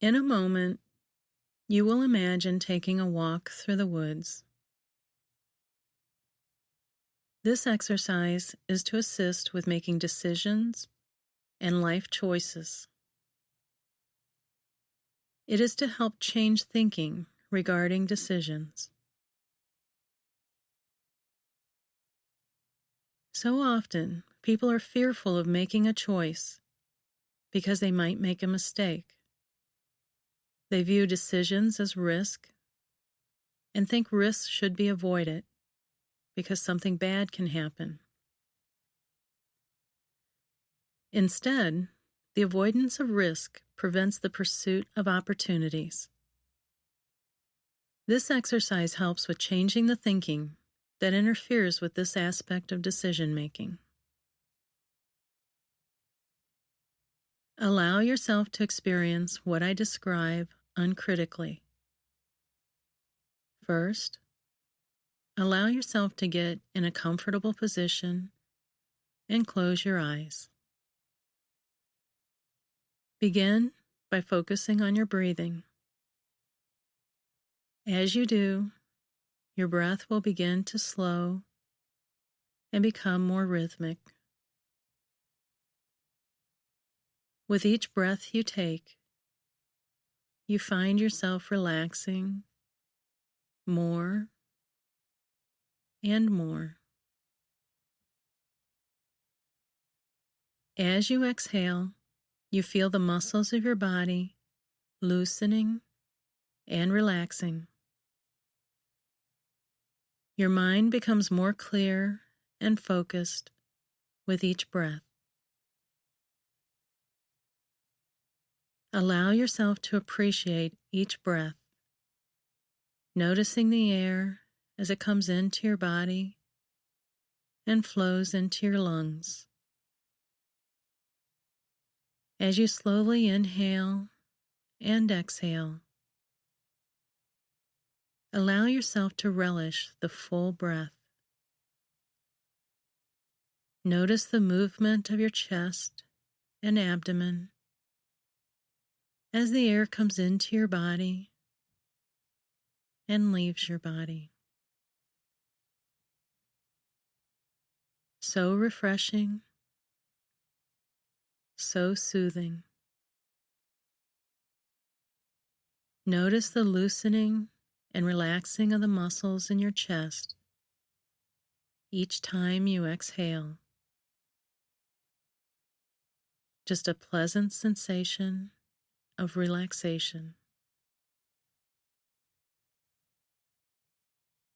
In a moment, you will imagine taking a walk through the woods. This exercise is to assist with making decisions and life choices. It is to help change thinking regarding decisions. So often, people are fearful of making a choice because they might make a mistake. They view decisions as risk and think risks should be avoided because something bad can happen. Instead, the avoidance of risk prevents the pursuit of opportunities. This exercise helps with changing the thinking that interferes with this aspect of decision-making. Allow yourself to experience what I describe uncritically. First, allow yourself to get in a comfortable position and close your eyes. Begin by focusing on your breathing. As you do, your breath will begin to slow and become more rhythmic. With each breath you take, you find yourself relaxing more and more. As you exhale, you feel the muscles of your body loosening and relaxing. Your mind becomes more clear and focused with each breath. Allow yourself to appreciate each breath, noticing the air as it comes into your body and flows into your lungs. As you slowly inhale and exhale, allow yourself to relish the full breath. Notice the movement of your chest and abdomen as the air comes into your body and leaves your body. So refreshing, so soothing. Notice the loosening and relaxing of the muscles in your chest each time you exhale. Just a pleasant sensation of relaxation.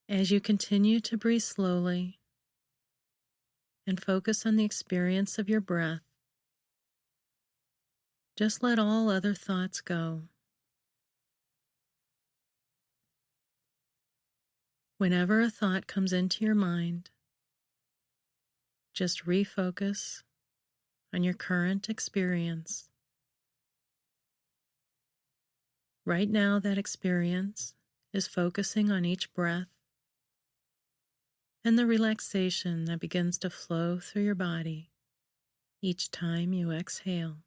As you continue to breathe slowly and focus on the experience of your breath, just let all other thoughts go. Whenever a thought comes into your mind, just refocus on your current experience. Right now, that experience is focusing on each breath and the relaxation that begins to flow through your body each time you exhale.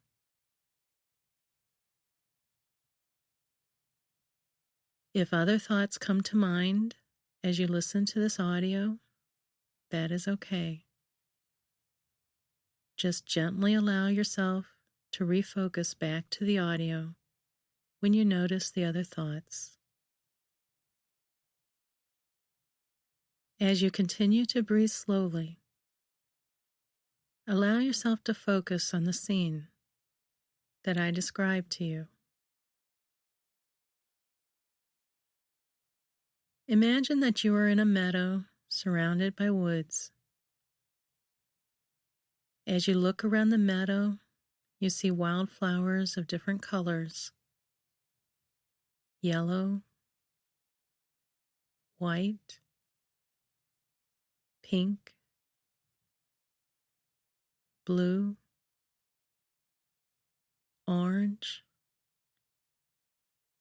If other thoughts come to mind as you listen to this audio, that is okay. Just gently allow yourself to refocus back to the audio when you notice the other thoughts. As you continue to breathe slowly, allow yourself to focus on the scene that I described to you. Imagine that you are in a meadow surrounded by woods. As you look around the meadow, you see wildflowers of different colors: yellow, white, pink, blue, orange,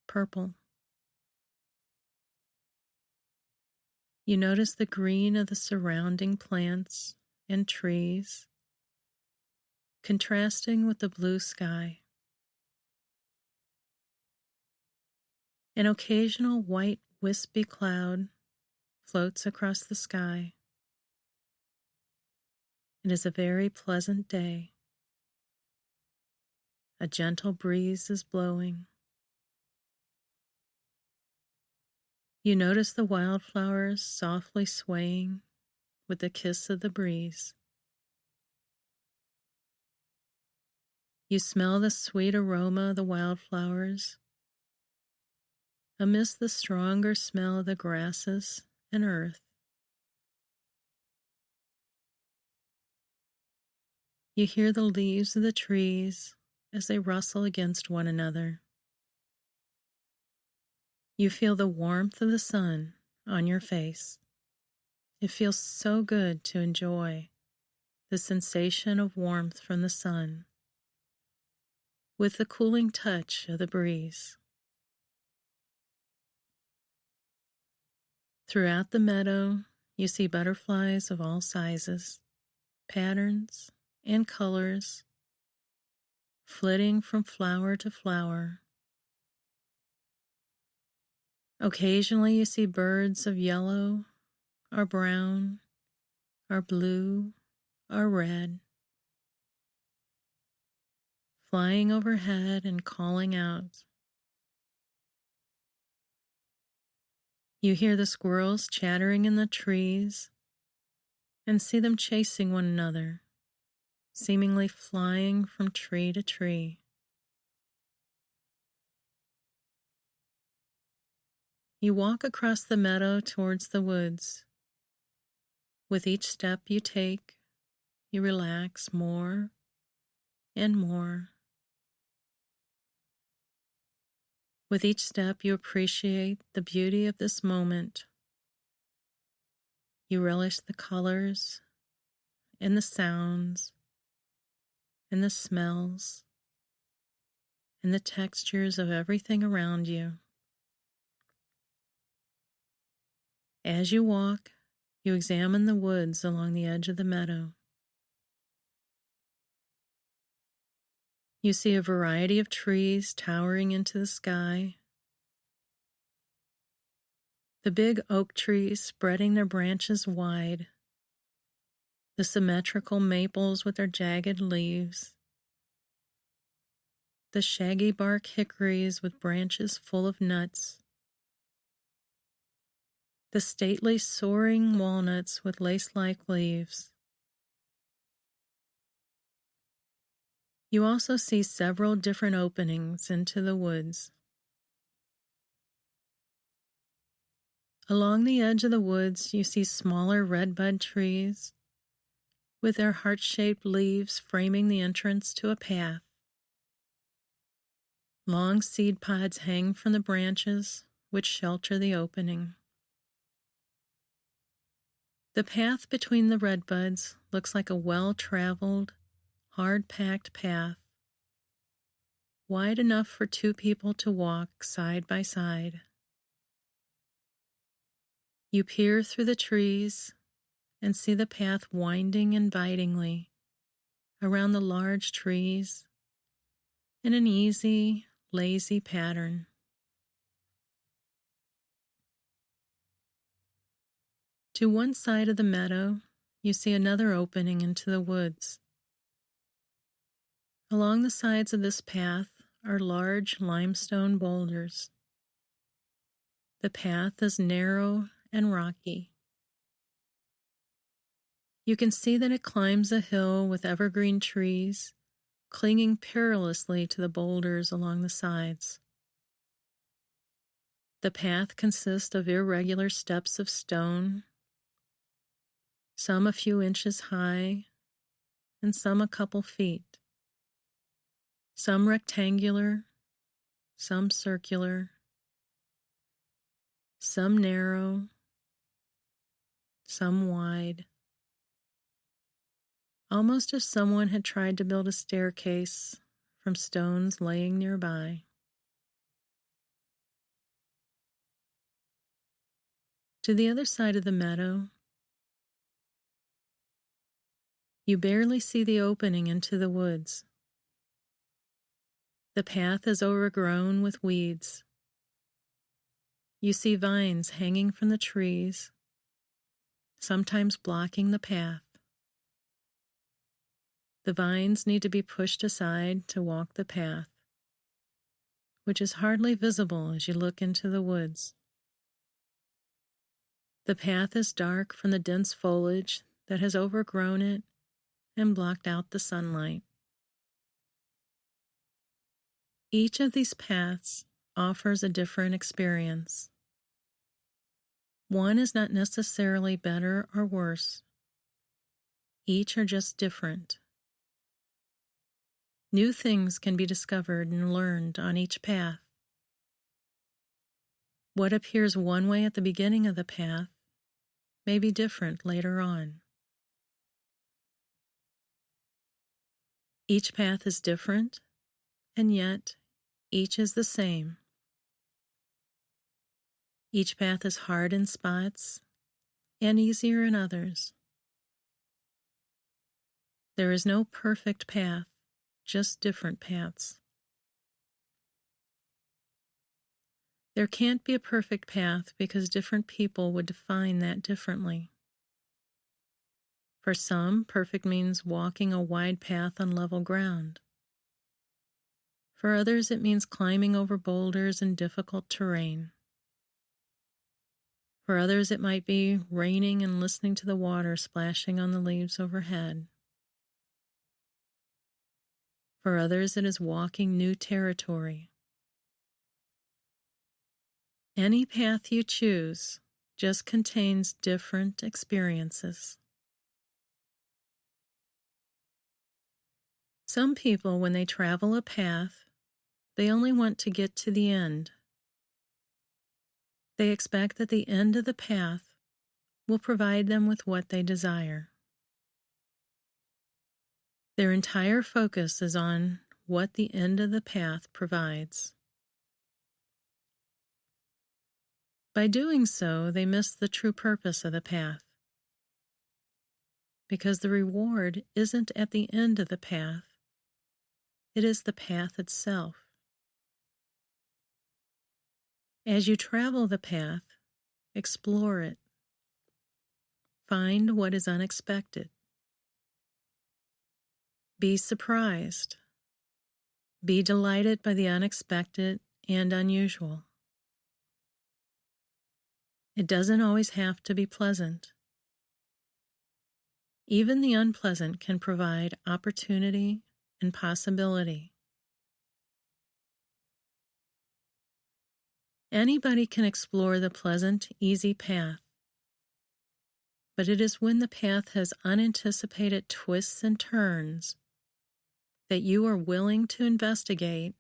purple. You notice the green of the surrounding plants and trees, contrasting with the blue sky. An occasional white wispy cloud floats across the sky. It is a very pleasant day. A gentle breeze is blowing. You notice the wildflowers softly swaying with the kiss of the breeze. You smell the sweet aroma of the wildflowers amidst the stronger smell of the grasses and earth. You hear the leaves of the trees as they rustle against one another. You feel the warmth of the sun on your face. It feels so good to enjoy the sensation of warmth from the sun with the cooling touch of the breeze. Throughout the meadow, you see butterflies of all sizes, patterns, and colors, flitting from flower to flower. Occasionally you see birds of yellow, or brown, or blue, or red, flying overhead and calling out. You hear the squirrels chattering in the trees and see them chasing one another, seemingly flying from tree to tree. You walk across the meadow towards the woods. With each step you take, you relax more and more. With each step, you appreciate the beauty of this moment. You relish the colors and the sounds and the smells and the textures of everything around you. As you walk, you examine the woods along the edge of the meadow. You see a variety of trees towering into the sky. The big oak trees spreading their branches wide, the symmetrical maples with their jagged leaves, the shaggy bark hickories with branches full of nuts, the stately soaring walnuts with lace-like leaves. You also see several different openings into the woods. Along the edge of the woods, you see smaller redbud trees with their heart-shaped leaves framing the entrance to a path. Long seed pods hang from the branches which shelter the opening. The path between the redbuds looks like a well-traveled, hard-packed path, wide enough for two people to walk side by side. You peer through the trees and see the path winding invitingly around the large trees in an easy, lazy pattern. To one side of the meadow, you see another opening into the woods. Along the sides of this path are large limestone boulders. The path is narrow and rocky. You can see that it climbs a hill with evergreen trees clinging perilously to the boulders along the sides. The path consists of irregular steps of stone, some a few inches high and some a couple feet, some rectangular, some circular, some narrow, some wide, almost as someone had tried to build a staircase from stones laying nearby. To the other side of the meadow, you barely see the opening into the woods. The path is overgrown with weeds. You see vines hanging from the trees, sometimes blocking the path. The vines need to be pushed aside to walk the path, which is hardly visible as you look into the woods. The path is dark from the dense foliage that has overgrown it and blocked out the sunlight. Each of these paths offers a different experience. One is not necessarily better or worse. Each are just different. New things can be discovered and learned on each path. What appears one way at the beginning of the path may be different later on. Each path is different, and yet each is the same. Each path is hard in spots and easier in others. There is no perfect path, just different paths. There can't be a perfect path because different people would define that differently. For some, perfect means walking a wide path on level ground. For others, it means climbing over boulders and difficult terrain. For others, it might be raining and listening to the water splashing on the leaves overhead. For others, it is walking new territory. Any path you choose just contains different experiences. Some people, when they travel a path, they only want to get to the end. They expect that the end of the path will provide them with what they desire. Their entire focus is on what the end of the path provides. By doing so, they miss the true purpose of the path, because the reward isn't at the end of the path, it is the path itself. As you travel the path, explore it. Find what is unexpected. Be surprised. Be delighted by the unexpected and unusual. It doesn't always have to be pleasant. Even the unpleasant can provide opportunity and possibility. Anybody can explore the pleasant, easy path, but it is when the path has unanticipated twists and turns that you are willing to investigate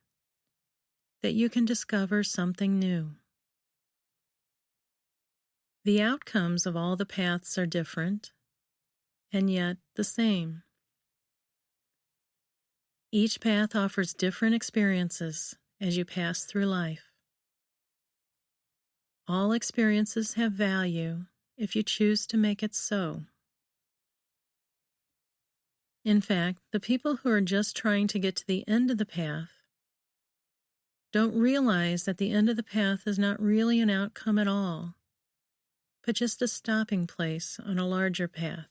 that you can discover something new. The outcomes of all the paths are different, and yet the same. Each path offers different experiences as you pass through life. All experiences have value if you choose to make it so. In fact, the people who are just trying to get to the end of the path don't realize that the end of the path is not really an outcome at all, but just a stopping place on a larger path.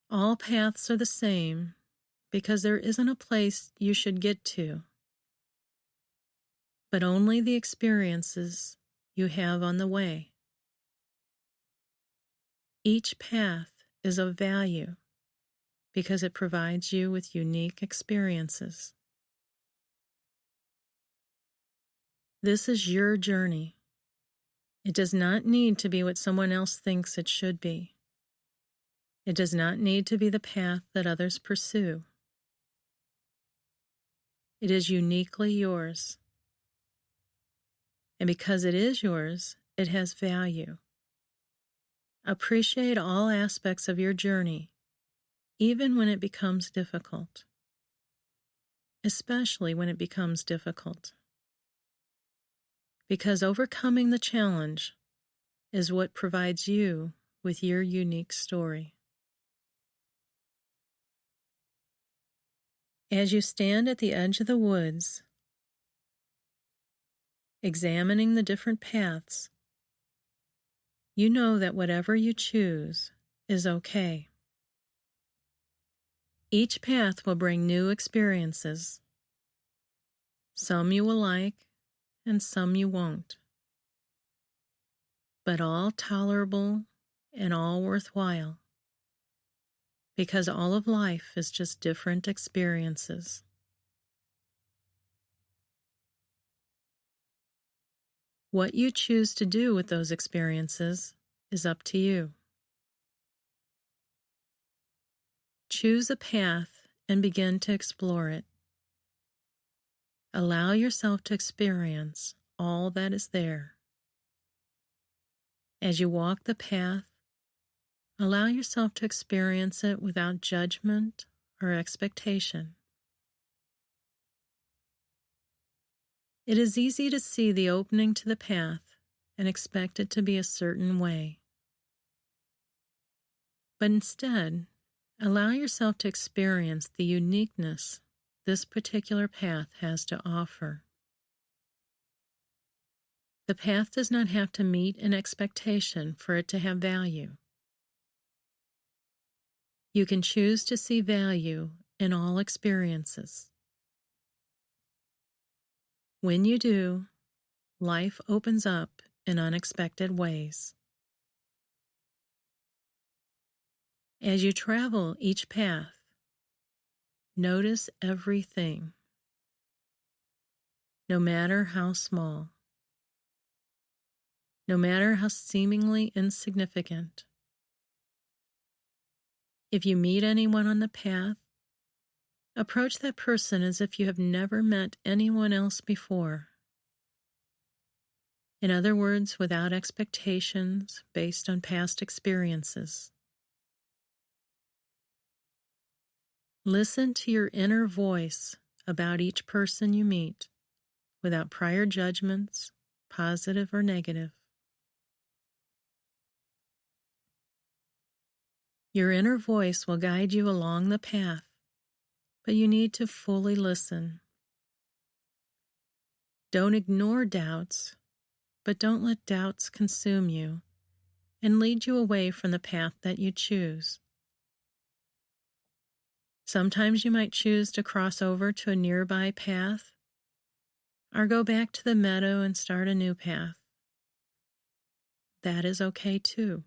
All paths are the same because there isn't a place you should get to, but only the experiences you have on the way. Each path is of value because it provides you with unique experiences. This is your journey. It does not need to be what someone else thinks it should be. It does not need to be the path that others pursue. It is uniquely yours. And because it is yours, it has value. Appreciate all aspects of your journey, even when it becomes difficult. Especially when it becomes difficult. Because overcoming the challenge is what provides you with your unique story. As you stand at the edge of the woods, Examining the different paths, you know that whatever you choose is okay. Each path will bring new experiences. Some you will like, and some you won't. But all tolerable and all worthwhile, because all of life is just different experiences. What you choose to do with those experiences is up to you. Choose a path and begin to explore it. Allow yourself to experience all that is there. As you walk the path, allow yourself to experience it without judgment or expectation. It is easy to see the opening to the path and expect it to be a certain way. But instead, allow yourself to experience the uniqueness this particular path has to offer. The path does not have to meet an expectation for it to have value. You can choose to see value in all experiences. When you do, life opens up in unexpected ways. As you travel each path, notice everything, no matter how small, no matter how seemingly insignificant. If you meet anyone on the path, approach that person as if you have never met anyone else before. In other words, without expectations based on past experiences. Listen to your inner voice about each person you meet, without prior judgments, positive or negative. Your inner voice will guide you along the path, but you need to fully listen. Don't ignore doubts, but don't let doubts consume you and lead you away from the path that you choose. Sometimes you might choose to cross over to a nearby path or go back to the meadow and start a new path. That is okay too.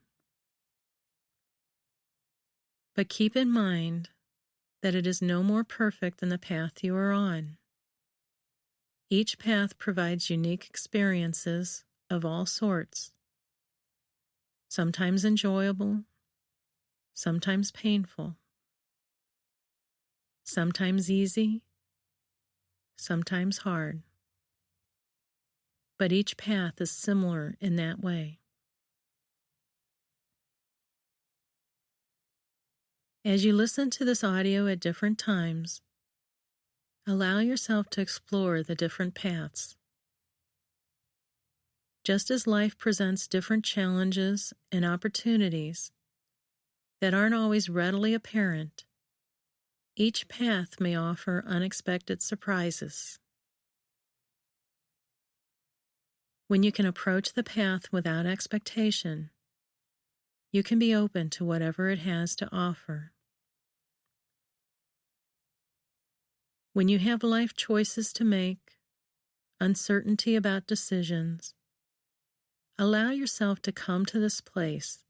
But keep in mind that it is no more perfect than the path you are on. Each path provides unique experiences of all sorts, sometimes enjoyable, sometimes painful, sometimes easy, sometimes hard. But each path is similar in that way. As you listen to this audio at different times, allow yourself to explore the different paths. Just as life presents different challenges and opportunities that aren't always readily apparent, each path may offer unexpected surprises. When you can approach the path without expectation, you can be open to whatever it has to offer. When you have life choices to make, uncertainty about decisions, allow yourself to come to this place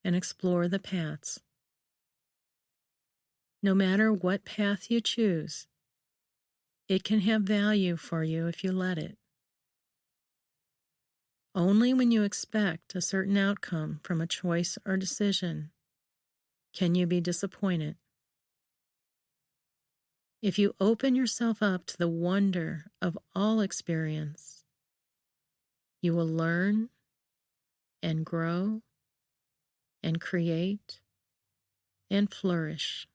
and explore the paths. No matter what path you choose, it can have value for you if you let it. Only when you expect a certain outcome from a choice or decision can you be disappointed. If you open yourself up to the wonder of all experience, you will learn and grow and create and flourish.